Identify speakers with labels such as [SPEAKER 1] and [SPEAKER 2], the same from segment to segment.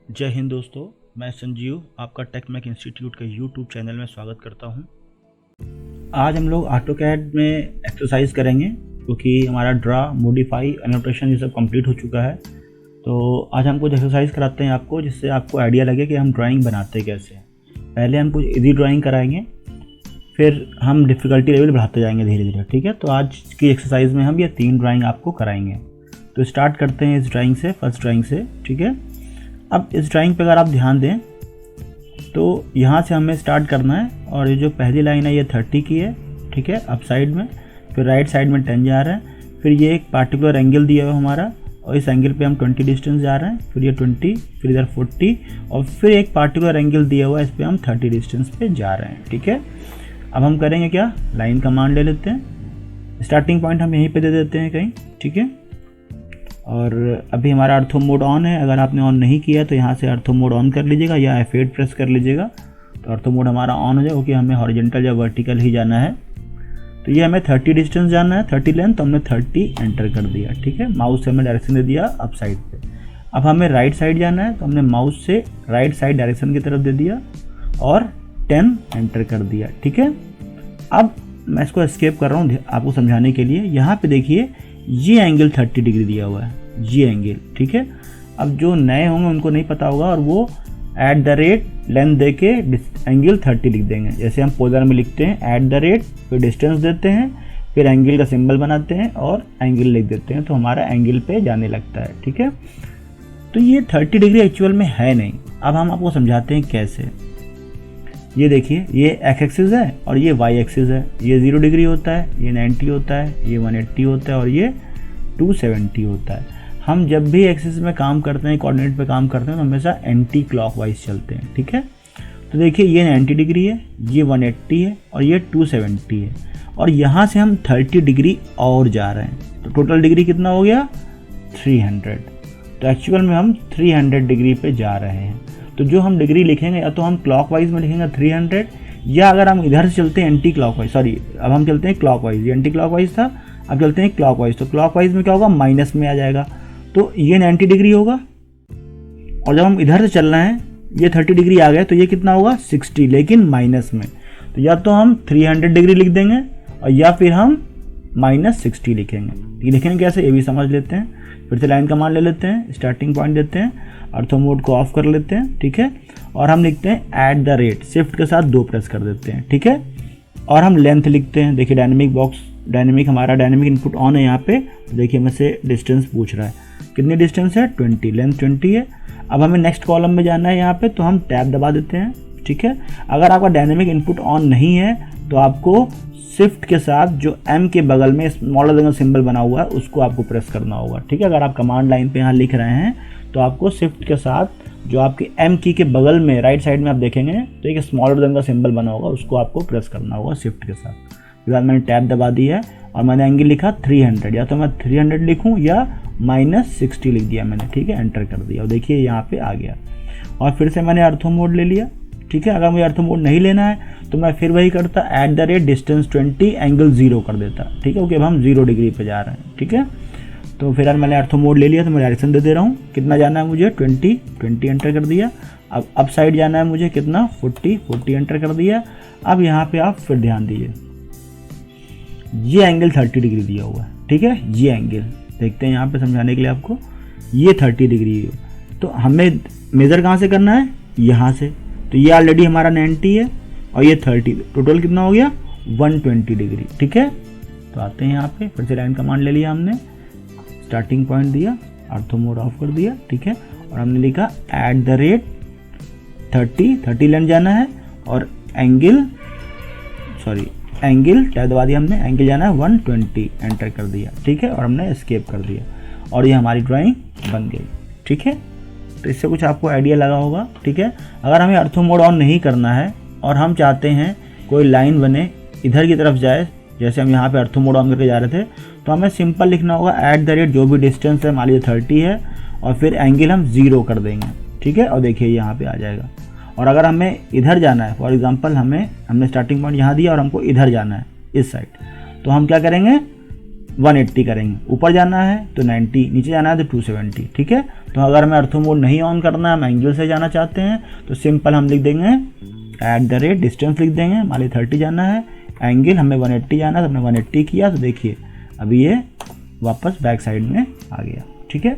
[SPEAKER 1] जय हिंद दोस्तों, मैं संजीव आपका टेकमैक इंस्टीट्यूट के यूट्यूब चैनल में स्वागत करता हूं। आज हम लोग ऑटोकैड में एक्सरसाइज करेंगे क्योंकि हमारा ड्रा, मॉडिफाई, एनोटेशन ये सब कंप्लीट हो चुका है। तो आज हम कुछ एक्सरसाइज कराते हैं आपको, जिससे आपको आइडिया लगे कि हम ड्राइंग बनाते कैसे हैं। पहले हम कुछ इजी ड्राइंग कराएंगे, फिर हम डिफ़िकल्टी लेवल बढ़ाते जाएंगे धीरे धीरे। ठीक है, तो आज की एक्सरसाइज में हम ये 3 ड्राइंग आपको कराएंगे। तो स्टार्ट करते हैं इस ड्राइंग से, फर्स्ट ड्राइंग से। ठीक है, अब इस ड्राइंग पे अगर आप ध्यान दें तो यहाँ से हमें स्टार्ट करना है, और ये जो पहली लाइन है ये 30 की है। ठीक है, अप साइड में, फिर राइट साइड में 10 जा रहा है, फिर ये एक पार्टिकुलर एंगल दिया हुआ हमारा, और इस एंगल पे हम 20 डिस्टेंस जा रहे हैं, फिर ये 20, फिर इधर 40, और फिर एक पार्टिकुलर एंगल दिया हुआ है, इस पर हम 30 डिस्टेंस पे जा रहे हैं। ठीक है, अब हम करेंगे क्या, लाइन कमांड ले लेते हैं। स्टार्टिंग पॉइंट हम यहीं पे दे देते हैं कहीं। ठीक है, और अभी हमारा अर्थो मोड ऑन है। अगर आपने ऑन नहीं किया तो यहाँ से अर्थो मोड ऑन कर लीजिएगा या F8 प्रेस कर लीजिएगा, तो अर्थो मोड हमारा ऑन हो जाए, क्योंकि हमें हॉरिजॉन्टल या वर्टिकल ही जाना है। तो ये हमें 30 डिस्टेंस जाना है, 30 लेंथ, तो हमने 30 एंटर कर दिया। ठीक है, माउस से हमने डायरेक्शन दे दिया अप साइड पे। अब हमें राइट साइड जाना है, तो हमने माउस से राइट साइड डायरेक्शन की तरफ दे दिया और 10 एंटर कर दिया। ठीक है, अब मैं इसको एस्केप कर रहा हूँ आपको समझाने के लिए। यहाँ पे देखिए ये एंगल 30 डिग्री दिया हुआ है, ये एंगल। ठीक है, अब जो नए होंगे उनको नहीं पता होगा, और वो @ लेंथ दे के एंगल 30 लिख देंगे। जैसे हम पोलर में लिखते हैं @ फिर डिस्टेंस देते हैं, फिर एंगल का सिंबल बनाते हैं और एंगल लिख देते हैं, तो हमारा एंगल पे जाने लगता है। ठीक है, तो ये 30 डिग्री एक्चुअल में है नहीं। अब हम आपको समझाते हैं कैसे। ये देखिए, ये x एक्सिस है और ये y एक्सिस है। ये 0 डिग्री होता है, ये 90 होता है, ये 180 होता है और ये 270 होता है। हम जब भी एक्सिस में काम करते हैं, कोऑर्डिनेट पे काम करते हैं, तो हमेशा एंटी क्लॉकवाइज चलते हैं। ठीक है, तो देखिए ये 90 डिग्री है, ये 180 है और ये 270 है, और यहाँ से हम 30 डिग्री और जा रहे हैं, तो टोटल डिग्री कितना हो गया, 300। तो एक्चुअल में हम 300 डिग्री पे जा रहे हैं। तो जो हम डिग्री लिखेंगे, या तो हम क्लॉकवाइज में लिखेंगे 300, या अगर हम इधर से चलते हैं एंटी क्लॉकवाइज, सॉरी अब हम चलते हैं क्लॉकवाइज, ये एंटी क्लॉकवाइज था, अब चलते हैं क्लॉकवाइज। तो क्लॉकवाइज में क्या होगा, माइनस में आ जाएगा, तो ये 90 डिग्री होगा। और जब हम इधर से चल रहे हैं, ये 30 डिग्री आ गए, तो ये कितना होगा, 60, लेकिन माइनस में। तो या तो हम 300 डिग्री लिख देंगे, और या फिर हम -60 लिखेंगे। ये लिखेंगे कैसे, ये भी समझ लेते हैं। फिर से लाइन कमांड ले लेते हैं, स्टार्टिंग पॉइंट देते हैं, अर्थो मोड को ऑफ कर लेते हैं। ठीक है, और हम लिखते हैं @ शिफ्ट के साथ 2 प्रेस कर देते हैं। ठीक है, और हम लेंथ लिखते हैं। देखिए हमारा डायनेमिक इनपुट ऑन है यहाँ पे। देखिए हमें से डिस्टेंस पूछ रहा है, कितनी डिस्टेंस है, 20, लेंथ 20 है। अब हमें नेक्स्ट कॉलम में जाना है यहाँ पे, तो हम टैब दबा देते हैं। ठीक है, अगर आपका डायनेमिक इनपुट ऑन नहीं है तो आपको शिफ्ट के साथ जो M के बगल में स्मॉलर देन सिंबल बना हुआ है उसको आपको प्रेस करना होगा। ठीक है, अगर आप कमांड लाइन पे यहाँ लिख रहे हैं तो आपको शिफ्ट के साथ जो आपके M की के बगल में राइट साइड में आप देखेंगे तो एक स्मॉलर देन का सिंबल बना होगा, उसको आपको प्रेस करना होगा शिफ्ट के साथ। फिर बाद मैंने टैब दबा दी है और मैंने एंगल लिखा 300, या तो मैं 300 लिखूँ या -60 लिख दिया मैंने। ठीक है, एंटर कर दिया और देखिए यहाँ पे आ गया। और फिर से मैंने अर्थो मोड ले लिया। ठीक है, अगर मुझे अर्थो मोड नहीं लेना है तो मैं फिर वही करता, @ डिस्टेंस 20 एंगल 0 कर देता। ठीक है, क्योंकि अब हम 0 डिग्री पे जा रहे हैं। ठीक है, तो फिर मैंने अर्थो मोड ले लिया, तो मैं डायरेक्शन दे रहा हूँ, कितना जाना है मुझे, 20 एंटर कर दिया। अब अप साइड जाना है मुझे कितना, 40 एंटर कर दिया। अब यहाँ पे आप फिर ध्यान दीजिए, ये एंगल 30 डिग्री दिया हुआ है। ठीक है, ये एंगल देखते हैं यहाँ पे समझाने के लिए आपको, ये 30 डिग्री है। तो हमें मेज़र कहाँ से करना है, यहाँ से। तो ये ऑलरेडी हमारा 90 है और ये 30, टोटल कितना हो गया, 120 डिग्री। ठीक है, तो आते हैं यहाँ पे, फिर से लाइन कमांड ले लिया हमने, स्टार्टिंग पॉइंट दिया, अर्थो मोड ऑफ कर दिया। ठीक है, और हमने लिखा @ 30 लेंथ जाना है, और एंगल टैब दबा दिया हमने, एंगल जाना है 120, एंटर कर दिया। ठीक है, और हमने एस्केप कर दिया और ये हमारी ड्राइंग बन गई। ठीक है, तो इससे कुछ आपको आइडिया लगा होगा। ठीक है, अगर हमें अर्थो मोड ऑन नहीं करना है और हम चाहते हैं कोई लाइन बने इधर की तरफ जाए, जैसे हम यहाँ पे अर्थो मोड ऑन करके जा रहे थे, तो हमें सिंपल लिखना होगा @ जो भी डिस्टेंस है, मान लीजिए 30 है, और फिर एंगल हम 0 कर देंगे। ठीक है, और देखिए यहाँ पे आ जाएगा। और अगर हमें इधर जाना है, फॉर एग्जांपल हमने स्टार्टिंग पॉइंट यहाँ दिया और हमको इधर जाना है इस साइड, तो हम क्या करेंगे, 180 करेंगे। ऊपर जाना है तो 90, नीचे जाना है तो 270, ठीक है। तो अगर हमें ऑर्थो मोड नहीं ऑन करना है, हम एंगल से जाना चाहते हैं, तो सिंपल हम लिख देंगे @ डिस्टेंस लिख देंगे। मान ली 30 जाना है, एंगल हमें 180 जाना है, तो हमने 180 किया, तो देखिए अभी ये वापस बैक साइड में आ गया, ठीक है।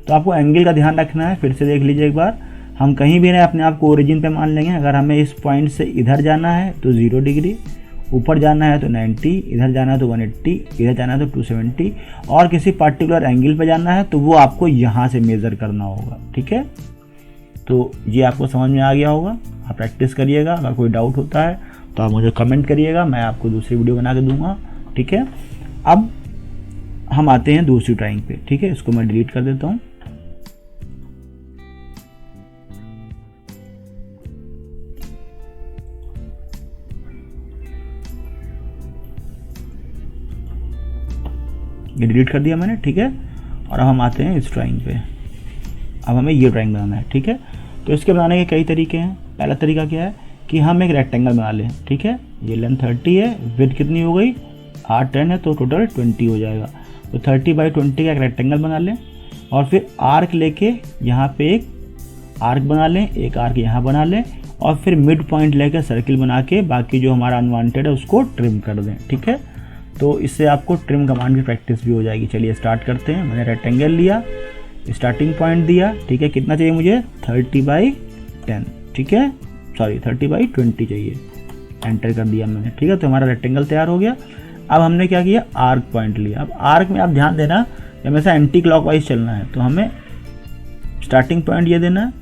[SPEAKER 1] तो आपको एंगल का ध्यान रखना है। फिर से देख लीजिए एक बार, हम कहीं भी नहीं अपने आप को ओरिजिन पे मान लेंगे। अगर हमें इस पॉइंट से इधर जाना है तो 0 डिग्री, ऊपर जाना है तो 90, इधर जाना है तो 180, इधर जाना है तो 270, और किसी पर्टिकुलर एंगल पे जाना है तो वो आपको यहाँ से मेज़र करना होगा, ठीक है। तो ये आपको समझ में आ गया होगा। आप प्रैक्टिस करिएगा। अगर कोई डाउट होता है तो आप मुझे कमेंट करिएगा, मैं आपको दूसरी वीडियो बना के दूंगा, ठीक है। अब हम आते हैं दूसरी ड्राइंग पे, ठीक है। इसको मैं डिलीट कर देता हूँ। ये डिलीट कर दिया मैंने, ठीक है। और अब हम आते हैं इस ड्राइंग पे। अब हमें ये ड्राइंग बनाना है, ठीक है। तो इसके बनाने के कई तरीके हैं। पहला तरीका क्या है कि हम एक रेक्टेंगल बना लें, ठीक है। ये लेंथ 30 है, विड्थ कितनी हो गई 8 10 है, तो टोटल 20 हो जाएगा। तो 30/20 का एक रेक्टेंगल बना लें, और फिर आर्क लेके यहाँ पे एक आर्क बना लें, एक आर्क यहाँ बना लें, और फिर मिड पॉइंट लेकर सर्किल बना के बाकी जो हमारा अनवांटेड है उसको ट्रिम कर दें, ठीक है। तो इससे आपको ट्रिम कमांड की प्रैक्टिस भी हो जाएगी। चलिए स्टार्ट करते हैं। मैंने रेक्टेंगल लिया, स्टार्टिंग पॉइंट दिया, ठीक है। कितना चाहिए मुझे 30/10, ठीक है, सॉरी 30/20 चाहिए। एंटर कर दिया मैंने, ठीक है। तो हमारा रेक्टेंगल तैयार हो गया। अब हमने क्या किया, आर्क पॉइंट लिया। अब आर्क में आप ध्यान देना, हमेशा एंटी क्लॉकवाइज चलना है। तो हमें स्टार्टिंग पॉइंट ये देना है।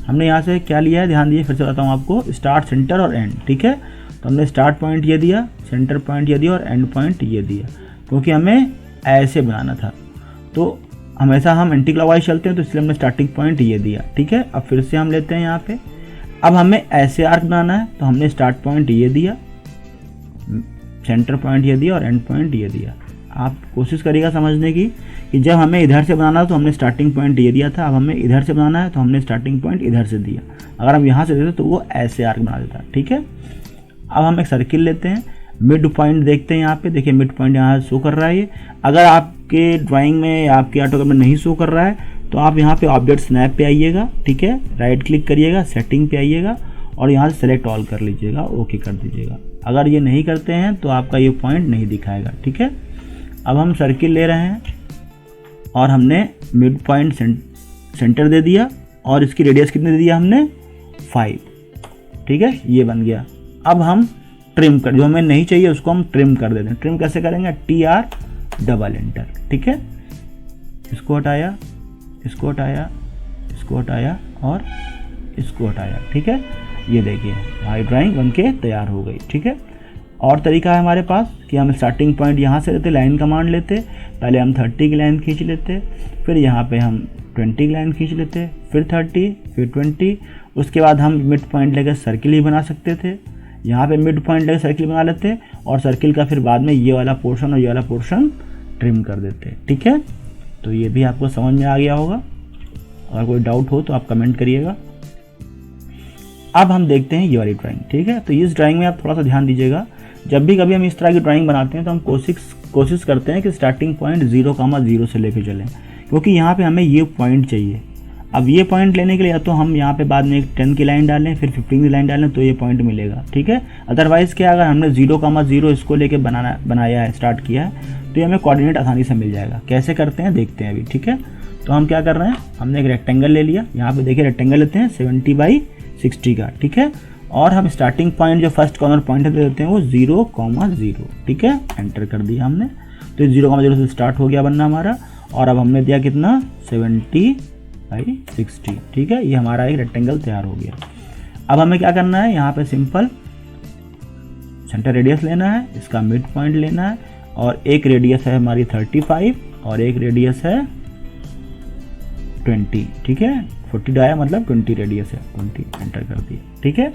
[SPEAKER 1] हमने यहाँ से क्या लिया है, ध्यान दीजिए, फिर से बताऊँ आपको, स्टार्ट, सेंटर और एंड, ठीक है। तो हमने स्टार्ट पॉइंट ये दिया, सेंटर पॉइंट ये दिया और एंड पॉइंट ये दिया, क्योंकि हमें ऐसे बनाना था। तो हमेशा हम एंटी क्लॉकवाइज चलते हैं, तो इसलिए हमने स्टार्टिंग पॉइंट ये दिया, ठीक है। अब फिर से हम लेते हैं यहाँ पे। अब हमें ऐसे आर्क बनाना है, तो हमने स्टार्ट पॉइंट ये दिया, सेंटर पॉइंट ये दिया और एंड पॉइंट ये दिया। आप कोशिश करिएगा समझने की कि जब हमें इधर से बनाना तो हमने स्टार्टिंग पॉइंट ये दिया था, अब हमें इधर से बनाना है तो हमने स्टार्टिंग पॉइंट इधर से दिया। अगर हम यहाँ से देते तो वो ऐसे आर्क बना देता, ठीक है। अब हम एक सर्किल लेते हैं, मिड पॉइंट देखते हैं यहाँ पे, देखिए मिड पॉइंट यहाँ शो कर रहा है ये। अगर आपके ड्राइंग में, आपके ऑटोकैड में नहीं शो कर रहा है तो आप यहाँ पे ऑब्जेक्ट स्नैप पे आइएगा, ठीक है। राइट क्लिक करिएगा, सेटिंग पे आइएगा और यहाँ से सेलेक्ट ऑल कर लीजिएगा, ओके कर दीजिएगा। अगर ये नहीं करते हैं तो आपका ये पॉइंट नहीं दिखाएगा, ठीक है। अब हम सर्किल ले रहे हैं और हमने मिड पॉइंट सेंटर दे दिया और इसकी रेडियस कितनी दे दिया हमने 5, ठीक है। ये बन गया। अब हम ट्रिम कर, जो हमें नहीं चाहिए उसको हम ट्रिम कर देते हैं। ट्रिम कैसे करेंगे, TR डबल एंटर, ठीक है। इसको हटाया, इसको हटाया, इसको हटाया और इसको हटाया, ठीक है। ये देखिए हमारी ड्राइंग बनके तैयार हो गई, ठीक है। और तरीका है हमारे पास कि हम स्टार्टिंग पॉइंट यहाँ से लेते, लाइन कमांड लेते, पहले हम 30 की लाइन खींच लेते, फिर यहाँ पे हम 20 की लाइन खींच लेते, फिर 30, फिर 20, उसके बाद हम मिड पॉइंट लेकर सर्किल ही बना सकते थे। यहाँ पे मिड पॉइंट लेकर सर्किल बना लेते और सर्किल का फिर बाद में ये वाला पोर्शन और ये वाला पोर्शन ट्रिम कर देते, ठीक है। तो ये भी आपको समझ में आ गया होगा। अगर कोई डाउट हो तो आप कमेंट करिएगा। अब हम देखते हैं ये वाली ड्राइंग, ठीक है। तो इस ड्राइंग में आप थोड़ा सा ध्यान दीजिएगा। जब भी कभी हम इस तरह की ड्राइंग बनाते हैं तो हम कोशिश करते हैं कि स्टार्टिंग पॉइंट 0,0 से लेके चलें, क्योंकि यहाँ पे हमें ये पॉइंट चाहिए। अब ये पॉइंट लेने के लिए या तो हम यहाँ पे बाद में एक 10 की लाइन डालें, फिर 15 की लाइन डालें, तो ये पॉइंट मिलेगा, ठीक है। अदरवाइज़ क्या, अगर हमने 0,0 इसको लेके बनाया है, स्टार्ट किया है, तो ये हमें कोऑर्डिनेट आसानी से मिल जाएगा। कैसे करते हैं देखते हैं अभी, ठीक है। तो हम क्या कर रहे हैं, हमने एक रेक्टेंगल ले लिया, यहाँ पे देखिए रेक्टेंगल लेते हैं 70/60 का, ठीक है। और हम स्टार्टिंग पॉइंट जो फर्स्ट कॉर्नर पॉइंट है देते हैं वो 0,0, ठीक है। एंटर कर दिया हमने, तो 0,0 से स्टार्ट हो गया बनना हमारा। और अब हमने दिया कितना 70/60, ठीक है। ये हमारा एक रेक्टेंगल तैयार हो गया। अब हमें क्या करना है, यहाँ पे सिंपल सेंटर रेडियस लेना है, इसका मिड पॉइंट लेना है, और एक रेडियस है हमारी 35 और एक रेडियस है 20, ठीक है। 40 डाया मतलब 20 रेडियस है, 20 एंटर कर दिया, ठीक है।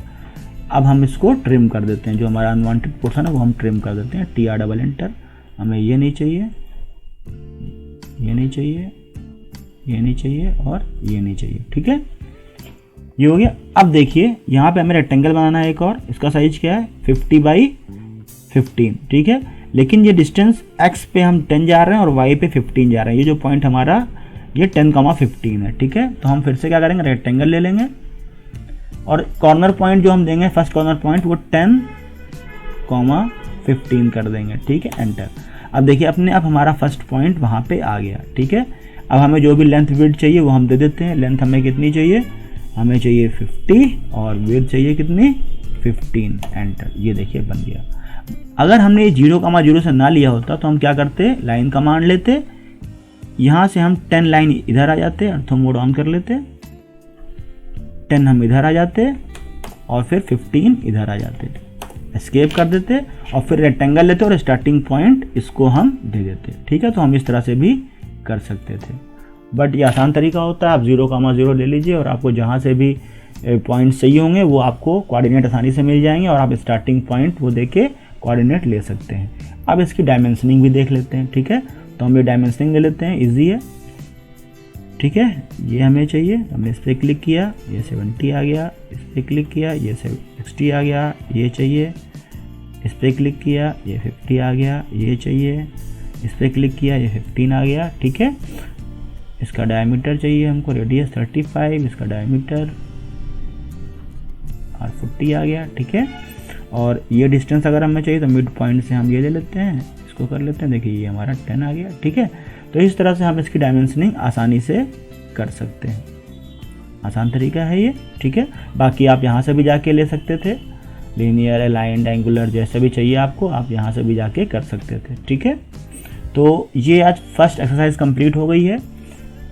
[SPEAKER 1] अब हम इसको ट्रिम कर देते हैं, जो हमारा अनवांटेड पोर्शन है वो हम ट्रिम कर देते हैं। TR double enter. हमें ये नहीं चाहिए, ये नहीं चाहिए, ये नहीं चाहिए और ये नहीं चाहिए, ठीक है। ये हो गया। अब देखिए यहाँ पे हमें रेक्टेंगल बनाना है एक और, इसका साइज क्या है 50/15, ठीक है। लेकिन ये डिस्टेंस x पे हम 10 जा रहे हैं और y पे 15 जा रहे हैं। ये जो पॉइंट हमारा ये 10,15 है, ठीक है। तो हम फिर से क्या करेंगे, रेक्टेंगल ले लेंगे और कॉर्नर पॉइंट जो हम देंगे, फर्स्ट कॉर्नर पॉइंट वो 10,15 कर देंगे, ठीक है, एंटर। अब देखिए अपने आप हमारा फर्स्ट पॉइंट वहाँ पे आ गया, ठीक है। अब हमें जो भी लेंथ विड्थ चाहिए वो हम दे देते हैं। लेंथ हमें कितनी चाहिए, हमें चाहिए 50 और विड्थ चाहिए कितनी, 15, एंटर। ये देखिए बन गया। अगर हमने ये 0,0 से ना लिया होता तो हम क्या करते, लाइन कमांड लेते, यहाँ से हम 10 लाइन इधर आ जाते, अर्थो मोड ऑन कर लेते, 10 हम इधर आ जाते और फिर 15 इधर आ जाते, एस्केप कर देते और फिर रेक्टेंगल लेते और स्टार्टिंग पॉइंट इसको हम दे देते, ठीक है। तो हम इस तरह से भी कर सकते थे, बट ये आसान तरीका होता है। आप 0,0 ले लीजिए और आपको जहाँ से भी पॉइंट चाहिए होंगे वो आपको कोऑर्डिनेट आसानी से मिल जाएंगे और आप स्टार्टिंग पॉइंट वो देके कोऑर्डिनेट ले सकते हैं। अब इसकी डायमेंशनिंग भी देख लेते हैं, ठीक है। तो हम ये डायमेंशनिंग ले लेते हैं, इजी है, ठीक है। ये हमें चाहिए, हमने इस पर क्लिक किया, ये 70 आ गया, इस पर क्लिक किया, ये 60 आ गया, ये चाहिए, इस पर क्लिक किया, ये 50 आ गया, ये चाहिए, इस पर क्लिक किया, ये 15 आ गया, ठीक है। इसका डायमीटर चाहिए हमको, रेडियस 35, इसका डायमीटर और 40 आ गया, ठीक है। और ये डिस्टेंस अगर हमें चाहिए तो मिड पॉइंट से हम ये ले लेते हैं, इसको कर लेते हैं, देखिए ये हमारा 10 आ गया, ठीक है। तो इस तरह से हम इसकी डायमेंशनिंग आसानी से कर सकते हैं, आसान तरीका है ये, ठीक है। बाकी आप यहाँ से भी जाके ले सकते थे, लीनियर, अलाइंड, एंगुलर, जैसे भी चाहिए आपको आप यहाँ से भी जाके कर सकते थे, ठीक है। तो ये आज फर्स्ट एक्सरसाइज कंप्लीट हो गई है।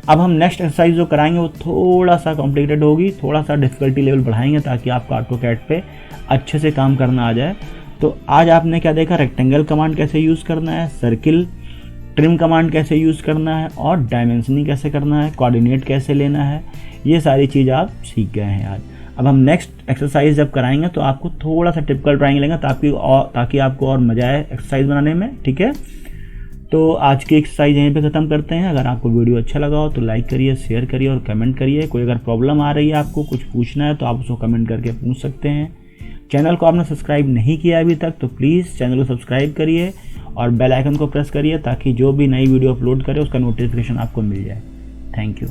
[SPEAKER 1] अब हम नेक्स्ट एक्सरसाइज जो कराएंगे वो थोड़ा सा कॉम्प्लिकेटेड होगी, थोड़ा सा डिफ़िकल्टी लेवल बढ़ाएंगे ताकि आपको ऑटोकैड पे अच्छे से काम करना आ जाए। तो आज आपने क्या देखा, रेक्टेंगल कमांड कैसे यूज़ करना है, सर्किल ट्रिम कमांड कैसे यूज़ करना है और डायमेंशनिंग कैसे करना है, कोऑर्डिनेट कैसे लेना है, ये सारी चीज़ आप सीख गए हैं आज। अब हम नेक्स्ट एक्सरसाइज जब कराएंगे तो आपको थोड़ा सा टिपिकल ड्राइंग लेंगे ताकि आपको और मज़ा आए एक्सरसाइज बनाने में, ठीक है। तो आज की एक्सरसाइज यहीं पे ख़त्म करते हैं। अगर आपको वीडियो अच्छा लगा हो तो लाइक करिए, शेयर करिए और कमेंट करिए। कोई अगर प्रॉब्लम आ रही है, आपको कुछ पूछना है तो आप उसको कमेंट करके पूछ सकते हैं। चैनल को आपने सब्सक्राइब नहीं किया अभी तक तो प्लीज़ चैनल को सब्सक्राइब करिए और बेल आइकन को प्रेस करिए ताकि जो भी नई वीडियो अपलोड करें उसका नोटिफिकेशन आपको मिल जाए। Thank you.